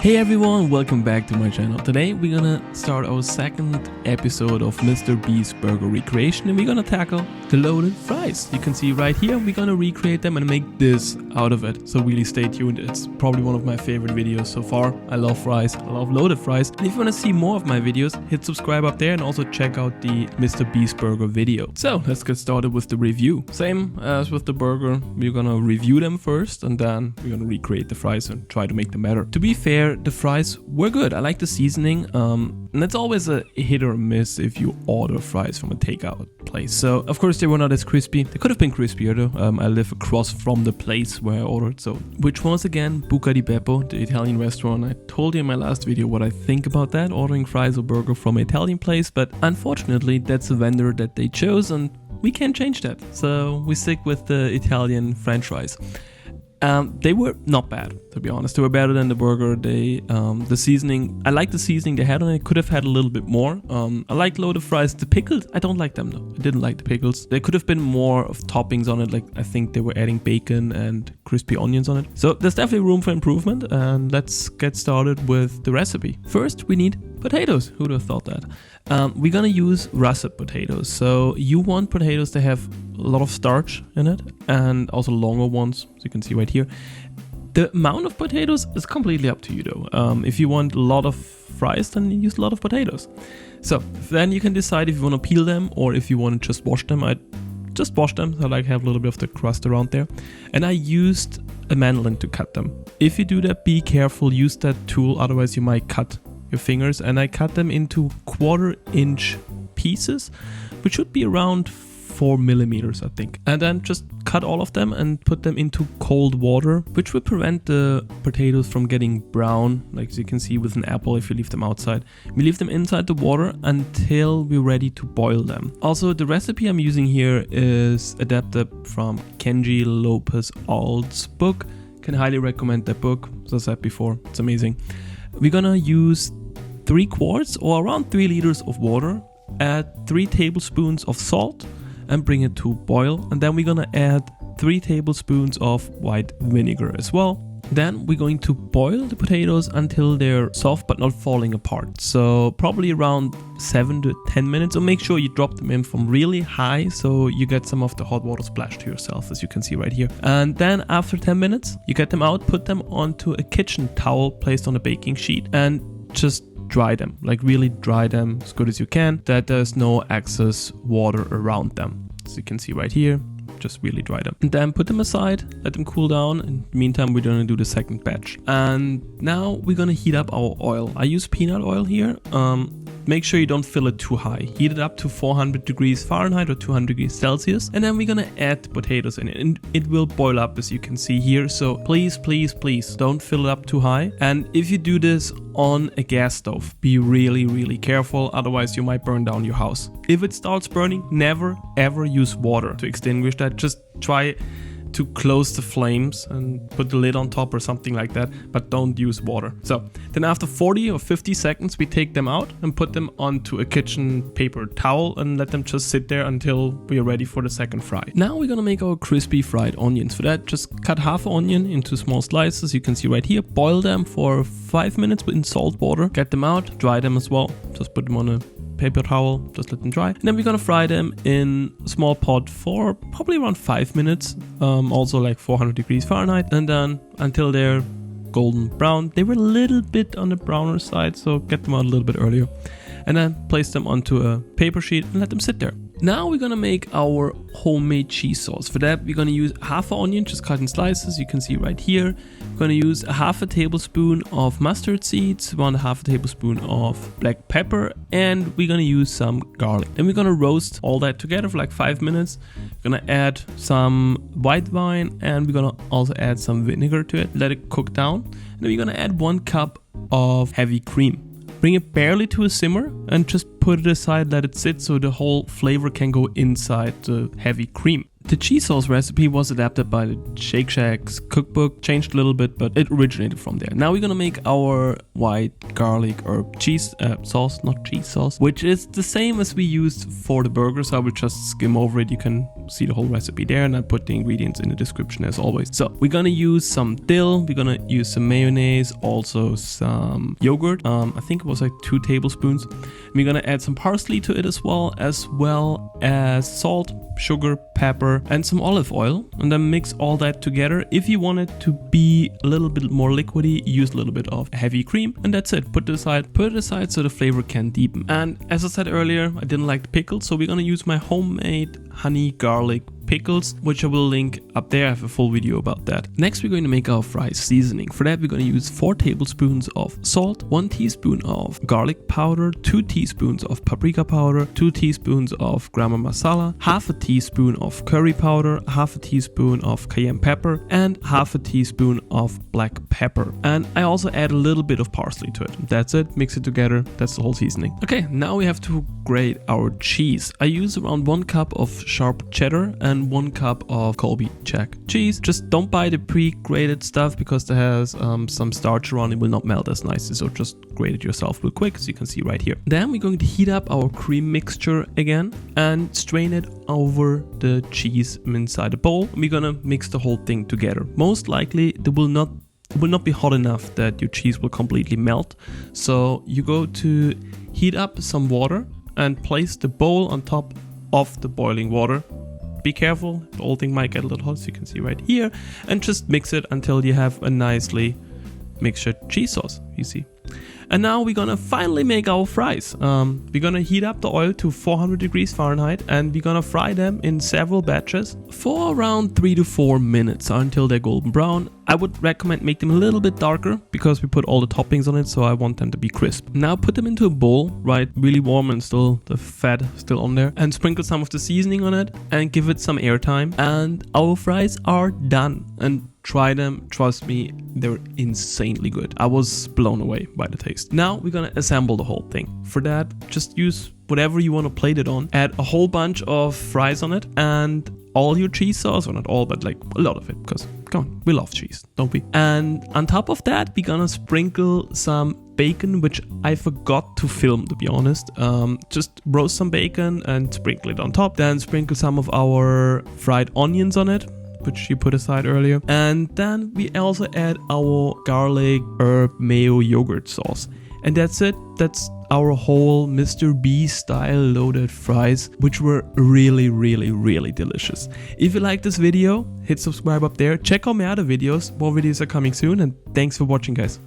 Hey everyone, welcome back to my channel. Today we're gonna start our second episode of Mr. B's burger recreation and we're gonna tackle the loaded fries. You can see right here, we're gonna recreate them and make this out of it. So really stay tuned. It's probably one of my favorite videos so far. I love fries, I love loaded fries. And if you wanna see more of my videos, hit subscribe up there and also check out the Mr. B's burger video. So let's get started with the review. Same as with the burger, we're gonna review them first and then we're gonna recreate the fries and try to make them better. To be fair, the fries were good. I like the seasoning, and it's always a hit or miss if you order fries from a takeout place. So of course they were not as crispy. They could have been crispier though. I live across from the place where I ordered, so which was again Buca di Beppo, the Italian restaurant. I told you in my last video what I think about that, ordering fries or burger from an Italian place, but unfortunately that's a vendor that they chose and we can't change that. So we stick with the Italian French fries. They were not bad, to be honest. They were better than the burger. The seasoning, I like the seasoning they had on it. Could have had a little bit more. I like loaded fries. The pickles, I don't like them though. I didn't like the pickles. There could have been more of toppings on it. Like I think they were adding bacon and crispy onions on it. So there's definitely room for improvement. And let's get started with the recipe. First, we need potatoes. Who'd have thought that? We're gonna use russet potatoes. So you want potatoes to have a lot of starch in it and also longer ones, as you can see right here. The amount of potatoes is completely up to you though. If you want a lot of fries, then you use a lot of potatoes. So then you can decide if you want to peel them or if you want to just wash them. I just wash them, so I like have a little bit of the crust around there. And I used a mandolin to cut them. If you do that, be careful, use that tool, otherwise you might cut your fingers. And I cut them into 1/4 inch pieces, which should be around 4 millimeters, I think. And then just cut all of them and put them into cold water, which will prevent the potatoes from getting brown, like you can see with an apple if you leave them outside. We leave them inside the water until we're ready to boil them. Also, the recipe I'm using here is adapted from Kenji Lopez Alt's book. Can highly recommend that book. As I said before, it's amazing. We're gonna use 3 quarts or around 3 liters of water, add 3 tablespoons of salt and bring it to boil. And then we're gonna add 3 tablespoons of white vinegar as well. Then we're going to boil the potatoes until they're soft but not falling apart. So probably around 7 to 10 minutes. So make sure you drop them in from really high so you get some of the hot water splash to yourself, as you can see right here. And then after 10 minutes, you get them out, put them onto a kitchen towel placed on a baking sheet and just dry them, like really dry them as good as you can, that there's no excess water around them. As you can see right here, just really dry them. And then put them aside, let them cool down. In the meantime, we're gonna do the second batch. And now we're gonna heat up our oil. I use peanut oil here. Make sure you don't fill it too high. Heat it up to 400 degrees Fahrenheit or 200 degrees Celsius. And then we're gonna add the potatoes in it. And it will boil up, as you can see here. So please, please, please don't fill it up too high. And if you do this on a gas stove, be really, really careful. Otherwise, you might burn down your house. If it starts burning, never, ever use water to extinguish that. Just try to close the flames and put the lid on top or something like that, but don't use water. So then after 40 or 50 seconds, we take them out and put them onto a kitchen paper towel and let them just sit there until we are ready for the second fry. Now we're gonna make our crispy fried onions. For that, just cut half an onion into small slices. You can see right here, boil them for 5 minutes in salt water, get them out, dry them as well. Just put them on a paper towel, just let them dry. And then we're gonna fry them in a small pot for probably around 5 minutes, also like 400 degrees Fahrenheit, and then until they're golden brown. They were a little bit on the browner side, so get them out a little bit earlier. And then place them onto a paper sheet and let them sit there. Now we're gonna make our homemade cheese sauce. For that, we're gonna use half an onion, just cut in slices. You can see right here. We're gonna use a half a tablespoon of mustard seeds, 1/2 tablespoon of black pepper, and we're gonna use some garlic. Then we're gonna roast all that together for like 5 minutes. We're gonna add some white wine and we're gonna also add some vinegar to it. Let it cook down. And then we're gonna add 1 cup of heavy cream. Bring it barely to a simmer and just put it aside, let it sit so the whole flavor can go inside the heavy cream. The cheese sauce recipe was adapted by the Shake Shack's cookbook, changed a little bit, but it originated from there. Now we're gonna make our white garlic herb cheese sauce, not cheese sauce, which is the same as we used for the burger, so I will just skim over it. You can see the whole recipe there, and I put the ingredients in the description as always. So we're gonna use some dill, we're gonna use some mayonnaise, also some yogurt, I think it was like 2 tablespoons. We're gonna add some parsley to it as well as salt, sugar, pepper, and some olive oil, and then mix all that together. If you want it to be a little bit more liquidy, use a little bit of heavy cream, and that's it. Put it aside so the flavor can deepen. And as I said earlier, I didn't like the pickle, so we're gonna use my homemade honey garlic pickles, which I will link up there. I have a full video about that. Next, we're going to make our fries seasoning. For that, we're going to use 4 tablespoons of salt, 1 teaspoon of garlic powder, 2 teaspoons of paprika powder, 2 teaspoons of Garam Masla, half a teaspoon of curry powder, half a teaspoon of cayenne pepper, and half a teaspoon of black pepper. And I also add a little bit of parsley to it. That's it. Mix it together. That's the whole seasoning. Okay, now we have to grate our cheese. I use around 1 cup of sharp cheddar and 1 cup of Colby Jack cheese. Just don't buy the pre-grated stuff because there has some starch around. It will not melt as nicely, so just grate it yourself real quick, as you can see right here. Then we're going to heat up our cream mixture again and strain it over the cheese inside the bowl. We're gonna mix the whole thing together. Most likely it will not be hot enough that your cheese will completely melt, so you go to heat up some water and place the bowl on top of the boiling water. Be careful, the whole thing might get a little hot, as you can see right here, and just mix it until you have a nicely mixtured cheese sauce, you see. And now we're gonna finally make our fries. We're gonna heat up the oil to 400 degrees Fahrenheit, and we're gonna fry them in several batches for around 3 to 4 minutes until they're golden brown. I would recommend make them a little bit darker because we put all the toppings on it, so I want them to be crisp. Now put them into a bowl, right, really warm and still the fat still on there, and sprinkle some of the seasoning on it and give it some airtime, and our fries are done. And try them, trust me, they're insanely good. I was blown away by the taste. Now we're gonna assemble the whole thing. For that, just use whatever you want to plate it on. Add a whole bunch of fries on it and all your cheese sauce, or not all, but like a lot of it, because come on, we love cheese, don't we? And on top of that, we're gonna sprinkle some bacon, which I forgot to film, to be honest. Just roast some bacon and sprinkle it on top. Then sprinkle some of our fried onions on it, which you put aside earlier. And then we also add our garlic herb mayo yogurt sauce. And that's it. That's our whole Mr. B style loaded fries, which were really, really, really delicious. If you like this video, hit subscribe up there. Check out my other videos. More videos are coming soon, and thanks for watching, guys.